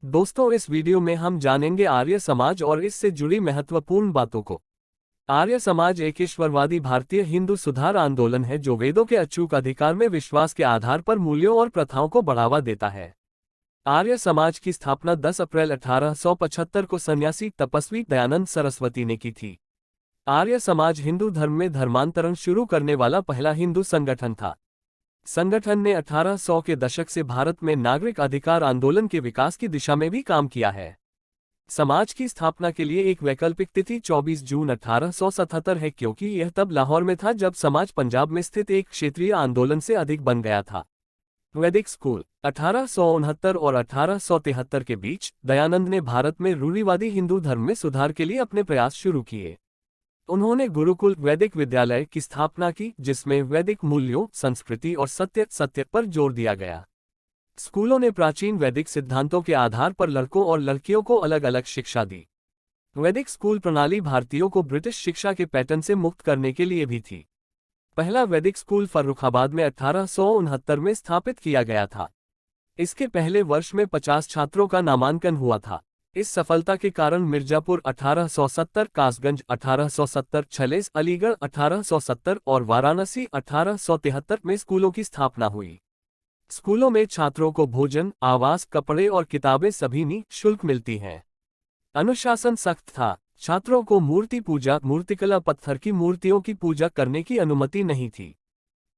दोस्तों, इस वीडियो में हम जानेंगे आर्य समाज और इससे जुड़ी महत्वपूर्ण बातों को। आर्य समाज एक ईश्वरवादी भारतीय हिंदू सुधार आंदोलन है जो वेदों के अचूक अधिकार में विश्वास के आधार पर मूल्यों और प्रथाओं को बढ़ावा देता है। आर्य समाज की स्थापना 10 अप्रैल 1875 को सन्यासी तपस्वी दयानंद सरस्वती ने की थी। आर्य समाज हिंदू धर्म में धर्मांतरण शुरू करने वाला पहला हिंदू संगठन था। संगठन ने 1800 के दशक से भारत में नागरिक अधिकार आंदोलन के विकास की दिशा में भी काम किया है। समाज की स्थापना के लिए एक वैकल्पिक तिथि 24 जून 1877 है, क्योंकि यह तब लाहौर में था जब समाज पंजाब में स्थित एक क्षेत्रीय आंदोलन से अधिक बन गया था। वैदिक स्कूल 1869 और 1873 के बीच दयानंद ने भारत में रूढ़िवादी हिंदू धर्म में सुधार के लिए अपने प्रयास शुरू किए। उन्होंने गुरुकुल वैदिक विद्यालय की स्थापना की, जिसमें वैदिक मूल्यों, संस्कृति और सत्य पर जोर दिया गया। स्कूलों ने प्राचीन वैदिक सिद्धांतों के आधार पर लड़कों और लड़कियों को अलग अलग शिक्षा दी। वैदिक स्कूल प्रणाली भारतीयों को ब्रिटिश शिक्षा के पैटर्न से मुक्त करने के लिए भी थी। पहला वैदिक स्कूल फर्रुखाबाद में 1869 में स्थापित किया गया था। इसके पहले वर्ष में 50 छात्रों का नामांकन हुआ था। इस सफलता के कारण मिर्जापुर 1870, कासगंज 1870, छलेस अलीगढ़ 1870 और वाराणसी 1873 में स्कूलों की स्थापना हुई। स्कूलों में छात्रों को भोजन, आवास, कपड़े और किताबें सभी निःशुल्क मिलती हैं। अनुशासन सख्त था। छात्रों को मूर्ति पूजा, मूर्तिकला, पत्थर की मूर्तियों की पूजा करने की अनुमति नहीं थी,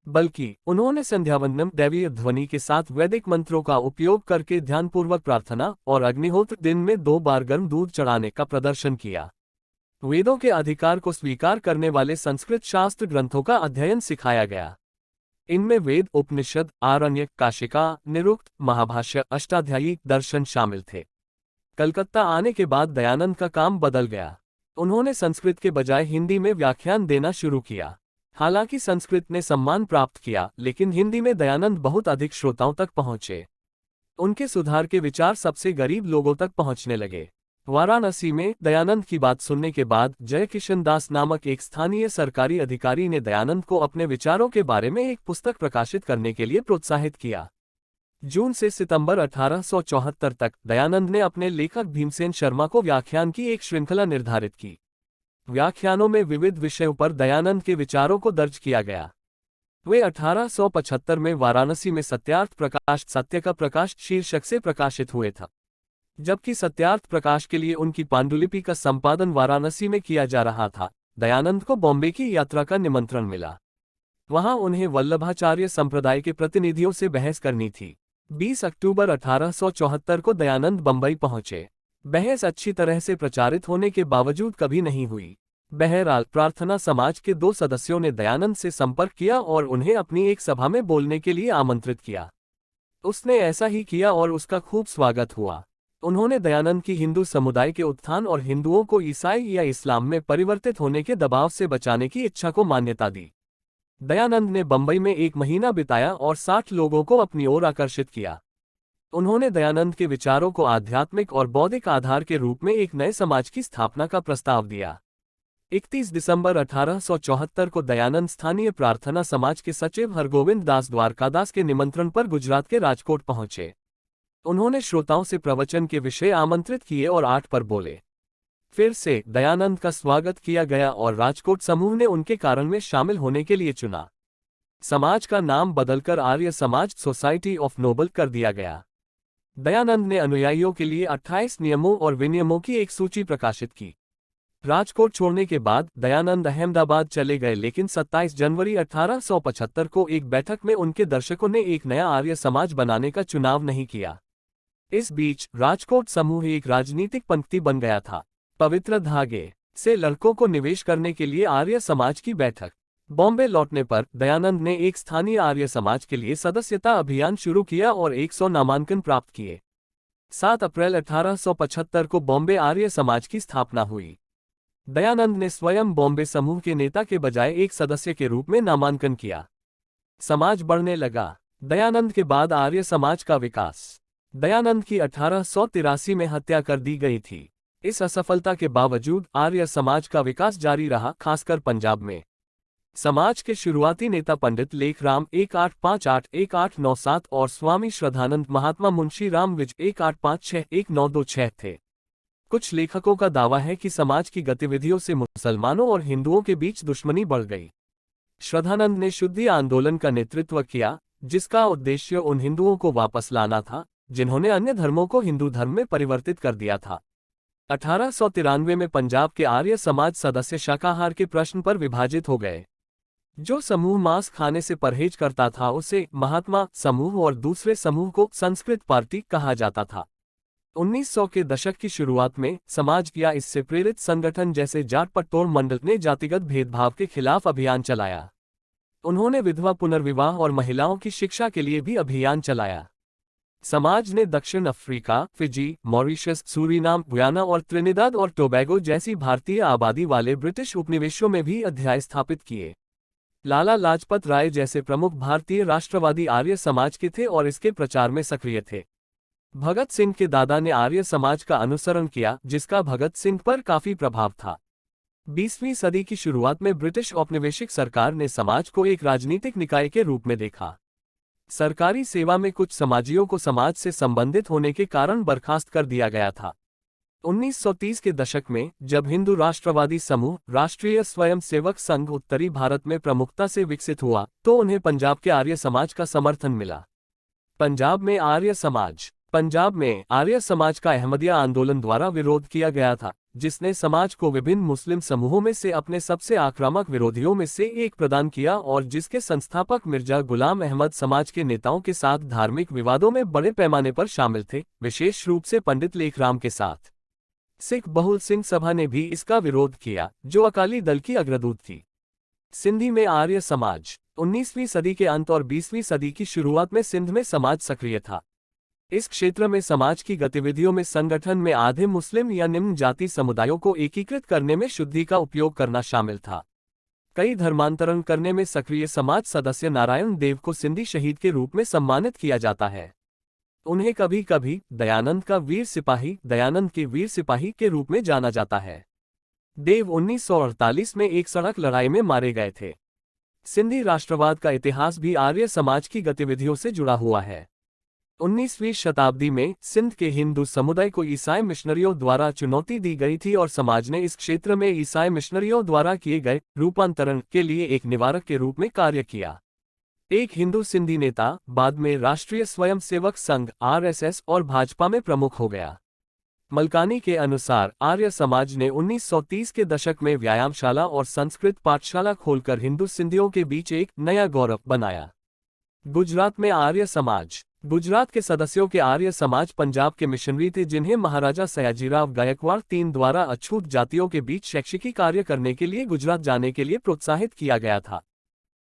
बल्कि उन्होंने संध्यावंदनम दैवीय ध्वनि के साथ वैदिक मंत्रों का उपयोग करके ध्यानपूर्वक प्रार्थना और अग्निहोत्र दिन में 2 बार गर्म दूध चढ़ाने का प्रदर्शन किया। वेदों के अधिकार को स्वीकार करने वाले संस्कृत शास्त्र ग्रंथों का अध्ययन सिखाया गया। इनमें वेद, उपनिषद, आरण्यक, काशिका, निरुक्त, महाभाष्य, अष्टाध्यायी, दर्शन शामिल थे। कलकत्ता आने के बाद दयानंद का काम बदल गया। उन्होंने संस्कृत के बजाय हिंदी में व्याख्यान देना शुरू किया। हालांकि संस्कृत ने सम्मान प्राप्त किया, लेकिन हिंदी में दयानंद बहुत अधिक श्रोताओं तक पहुंचे। उनके सुधार के विचार सबसे गरीब लोगों तक पहुंचने लगे। वाराणसी में दयानंद की बात सुनने के बाद जय किशन दास नामक एक स्थानीय सरकारी अधिकारी ने दयानंद को अपने विचारों के बारे में एक पुस्तक प्रकाशित करने के लिए प्रोत्साहित किया। जून से सितंबर 1874 तक दयानंद ने अपने लेखक भीमसेन शर्मा को व्याख्यान की एक श्रृंखला निर्धारित की। व्याख्यानों में विविध विषयों पर दयानंद के विचारों को दर्ज किया गया। वे 1875 में वाराणसी में सत्यार्थ प्रकाश, सत्य का प्रकाश शीर्षक से प्रकाशित हुए था, जबकि सत्यार्थ प्रकाश के लिए उनकी पांडुलिपि का संपादन वाराणसी में किया जा रहा था। दयानंद को बॉम्बे की यात्रा का निमंत्रण मिला। वहां उन्हें वल्लभाचार्य संप्रदाय के प्रतिनिधियों से बहस करनी थी। 20 अक्टूबर 1874 को दयानंद बंबई पहुंचे। बहस अच्छी तरह से प्रचारित होने के बावजूद कभी नहीं हुई। बहरहाल, प्रार्थना समाज के 2 सदस्यों ने दयानंद से संपर्क किया और उन्हें अपनी एक सभा में बोलने के लिए आमंत्रित किया। उसने ऐसा ही किया और उसका खूब स्वागत हुआ। उन्होंने दयानंद की हिंदू समुदाय के उत्थान और हिंदुओं को ईसाई या इस्लाम में परिवर्तित होने के दबाव से बचाने की इच्छा को मान्यता दी। दयानंद ने बंबई में 1 महीना बिताया और 60 लोगों को अपनी ओर आकर्षित किया। उन्होंने दयानंद के विचारों को आध्यात्मिक और बौद्धिक आधार के रूप में एक नए समाज की स्थापना का प्रस्ताव दिया। 31 दिसंबर 1874 को दयानंद स्थानीय प्रार्थना समाज के सचिव हरगोविंद दास द्वारकादास के निमंत्रण पर गुजरात के राजकोट पहुंचे। उन्होंने श्रोताओं से प्रवचन के विषय आमंत्रित किए और 8 पर बोले। फिर से दयानंद का स्वागत किया गया और राजकोट समूह ने उनके कारण में शामिल होने के लिए चुना। समाज का नाम बदलकर Arya Samaj society of noble कर दिया गया। दयानंद ने अनुयायियों के लिए 28 नियमों और विनियमों की एक सूची प्रकाशित की। राजकोट छोड़ने के बाद दयानंद अहमदाबाद चले गए, लेकिन 27 जनवरी 1875 को एक बैठक में उनके दर्शकों ने एक नया आर्य समाज बनाने का चुनाव नहीं किया। इस बीच राजकोट समूह एक राजनीतिक पंक्ति बन गया था। पवित्र धागे से लड़कों को निवेश करने के लिए आर्य समाज की बैठक। बॉम्बे लौटने पर दयानंद ने एक स्थानीय आर्य समाज के लिए सदस्यता अभियान शुरू किया और 100 नामांकन प्राप्त किए। 7 अप्रैल 1875 को बॉम्बे आर्य समाज की स्थापना हुई। दयानंद ने स्वयं बॉम्बे समूह के नेता के बजाय एक सदस्य के रूप में नामांकन किया। समाज बढ़ने लगा। दयानंद के बाद आर्य समाज का विकास। दयानंद की 1883 में हत्या कर दी गई थी। इस असफलता के बावजूद आर्य समाज का विकास जारी रहा, खासकर पंजाब में। समाज के शुरुआती नेता पंडित लेखराम 1858-1897 और स्वामी श्रद्धानंद महात्मा मुंशी राम विज 1856-1926 थे। कुछ लेखकों का दावा है कि समाज की गतिविधियों से मुसलमानों और हिंदुओं के बीच दुश्मनी बढ़ गई। श्रद्धानंद ने शुद्धि आंदोलन का नेतृत्व किया, जिसका उद्देश्य उन हिंदुओं को वापस लाना था जिन्होंने अन्य धर्मों को हिंदू धर्म में परिवर्तित कर दिया था। 1893 में पंजाब के आर्य समाज सदस्य शाकाहार के प्रश्न पर विभाजित हो गए। जो समूह मांस खाने से परहेज करता था उसे महात्मा समूह और दूसरे समूह को संस्कृत पार्टी कहा जाता था। 1900 के दशक की शुरुआत में समाज या इससे प्रेरित संगठन जैसे जाट पटतोड़ मंडल ने जातिगत भेदभाव के खिलाफ अभियान चलाया। उन्होंने विधवा पुनर्विवाह और महिलाओं की शिक्षा के लिए भी अभियान चलाया। समाज ने दक्षिण Africa, Fiji, Mauritius, Suriname, Guyana और त्रिनिदाद और टोबैगो जैसी भारतीय आबादी वाले ब्रिटिश उपनिवेशों में भी अध्याय स्थापित किए। लाला लाजपत राय जैसे प्रमुख भारतीय राष्ट्रवादी आर्य समाज के थे और इसके प्रचार में सक्रिय थे। भगत सिंह के दादा ने आर्य समाज का अनुसरण किया, जिसका भगत सिंह पर काफी प्रभाव था। 20वीं सदी की शुरुआत में ब्रिटिश औपनिवेशिक सरकार ने समाज को एक राजनीतिक निकाय के रूप में देखा। सरकारी सेवा में कुछ समाजियों को समाज से संबंधित होने के कारण बर्खास्त कर दिया गया था। 1930 के दशक में जब हिंदू राष्ट्रवादी समूह राष्ट्रीय स्वयंसेवक संघ उत्तरी भारत में प्रमुखता से विकसित हुआ तो उन्हें पंजाब के आर्य समाज का समर्थन मिला। पंजाब में आर्य समाज का अहमदिया आंदोलन द्वारा विरोध किया गया था, जिसने समाज को विभिन्न मुस्लिम समूहों में से अपने सबसे आक्रामक विरोधियों में से एक प्रदान किया और जिसके संस्थापक मिर्जा गुलाम अहमद समाज के नेताओं के साथ धार्मिक विवादों में बड़े पैमाने पर शामिल थे, विशेष रूप से पंडित लेखराम के साथ। सिख बहुल सिंह सभा ने भी इसका विरोध किया, जो अकाली दल की अग्रदूत थी। सिंधी में आर्य समाज 19वीं सदी के अंत और 20वीं सदी की शुरुआत में सिंध में समाज सक्रिय था। इस क्षेत्र में समाज की गतिविधियों में संगठन में आधे मुस्लिम या निम्न जाति समुदायों को एकीकृत करने में शुद्धि का उपयोग करना शामिल था। कई धर्मांतरण करने में सक्रिय समाज सदस्य नारायण देव को सिंधी शहीद के रूप में सम्मानित किया जाता है। उन्हें कभी कभी दयानंद के वीर सिपाही के रूप में जाना जाता है। देव 1948 में एक सड़क लड़ाई में मारे गए थे। सिंधी राष्ट्रवाद का इतिहास भी आर्य समाज की गतिविधियों से जुड़ा हुआ है। 19वीं शताब्दी में सिंध के हिंदू समुदाय को ईसाई मिशनरियों द्वारा चुनौती दी गई थी और समाज ने इस क्षेत्र में ईसाई मिशनरियों द्वारा किए गए रूपांतरण के लिए एक निवारक के रूप में कार्य किया। एक हिंदू सिंधी नेता बाद में राष्ट्रीय स्वयंसेवक संघ (आरएसएस) और भाजपा में प्रमुख हो गया। मलकानी के अनुसार आर्य समाज ने 1930 के दशक में व्यायामशाला और संस्कृत पाठशाला खोलकर हिंदू सिंधियों के बीच एक नया गौरव बनाया। गुजरात में आर्य समाज गुजरात के सदस्यों के आर्य समाज पंजाब के मिशनरी थे, जिन्हें महाराजा सयाजीराव गायकवाड़ III द्वारा अछूत जातियों के बीच शैक्षिकी कार्य करने के लिए गुजरात जाने के लिए प्रोत्साहित किया गया था।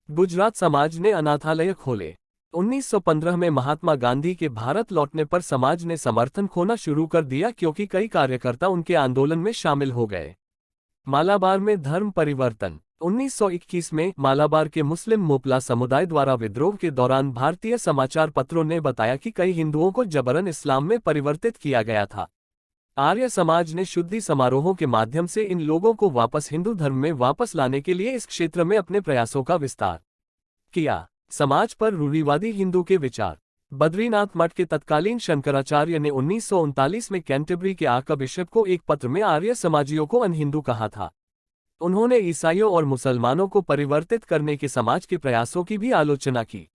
गुजरात समाज ने अनाथालय खोले। 1915 में महात्मा गांधी के भारत लौटने पर समाज ने समर्थन खोना शुरू कर दिया, क्योंकि कई कार्यकर्ता उनके आंदोलन में शामिल हो गए। मालाबार में धर्म परिवर्तन 1921 में मालाबार के मुस्लिम मोपला समुदाय द्वारा विद्रोह के दौरान भारतीय समाचार पत्रों ने बताया कि कई हिंदुओं को जबरन इस्लाम में परिवर्तित किया गया था। आर्य समाज ने शुद्धि समारोहों के माध्यम से इन लोगों को वापस हिंदू धर्म में वापस लाने के लिए इस क्षेत्र में अपने प्रयासों का विस्तार किया। समाज पर रूढ़िवादी हिंदू के विचार बद्रीनाथ मठ के तत्कालीन शंकराचार्य ने 1939 में कैंटरबरी के आर्कबिशप को एक पत्र में आर्य समाजियों को अनहिंदू कहा था। उन्होंने ईसाइयों और मुसलमानों को परिवर्तित करने के समाज के प्रयासों की भी आलोचना की।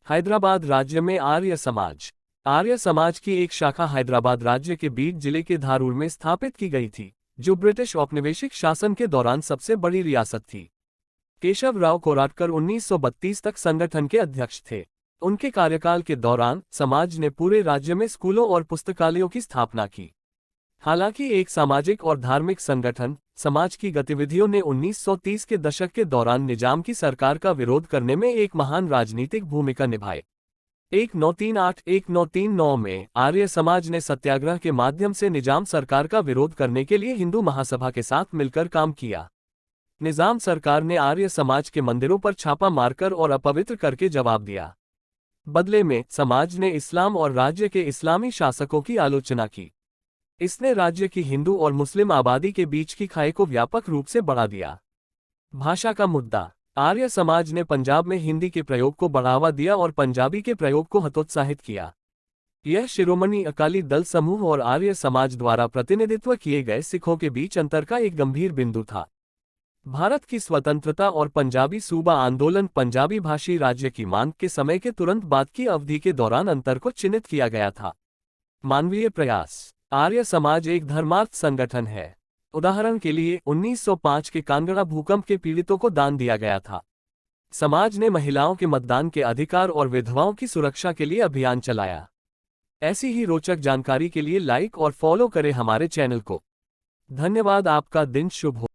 हैदराबाद राज्य में आर्य समाज की एक शाखा हैदराबाद राज्य के बीड जिले के धारूर में स्थापित की गई थी, जो ब्रिटिश औपनिवेशिक शासन के दौरान सबसे बड़ी रियासत थी। केशव राव कोराटकर 1932 तक संगठन के अध्यक्ष थे। उनके कार्यकाल के दौरान समाज ने पूरे राज्य में स्कूलों और पुस्तकालयों की स्थापना की। हालांकि एक सामाजिक और धार्मिक संगठन समाज की गतिविधियों ने 1930 के दशक के दौरान निजाम की सरकार का विरोध करने में एक महान राजनीतिक भूमिका निभाई। 1938-1939 में आर्य समाज ने सत्याग्रह के माध्यम से निजाम सरकार का विरोध करने के लिए हिंदू महासभा के साथ मिलकर काम किया। निजाम सरकार ने आर्य समाज के मंदिरों पर छापा मारकर और अपवित्र करके जवाब दिया। बदले में समाज ने इस्लाम और राज्य के इस्लामी शासकों की आलोचना की। इसने राज्य की हिंदू और मुस्लिम आबादी के बीच की खाई को व्यापक रूप से बढ़ा दिया। भाषा का मुद्दा आर्य समाज ने पंजाब में हिंदी के प्रयोग को बढ़ावा दिया और पंजाबी के प्रयोग को हतोत्साहित किया। यह शिरोमणि अकाली दल समूह और आर्य समाज द्वारा प्रतिनिधित्व किए गए सिखों के बीच अंतर का एक गंभीर बिंदु था। भारत की स्वतंत्रता और पंजाबी सूबा आंदोलन पंजाबी भाषी राज्य की मांग के समय के तुरंत बाद की अवधि के दौरान अंतर को चिन्हित किया गया था। मानवीय प्रयास। आर्य समाज एक धर्मार्थ संगठन है। उदाहरण के लिए 1905 के कांगड़ा भूकंप के पीड़ितों को दान दिया गया था। समाज ने महिलाओं के मतदान के अधिकार और विधवाओं की सुरक्षा के लिए अभियान चलाया। ऐसी ही रोचक जानकारी के लिए लाइक और फॉलो करें हमारे चैनल को। धन्यवाद। आपका दिन शुभ हो।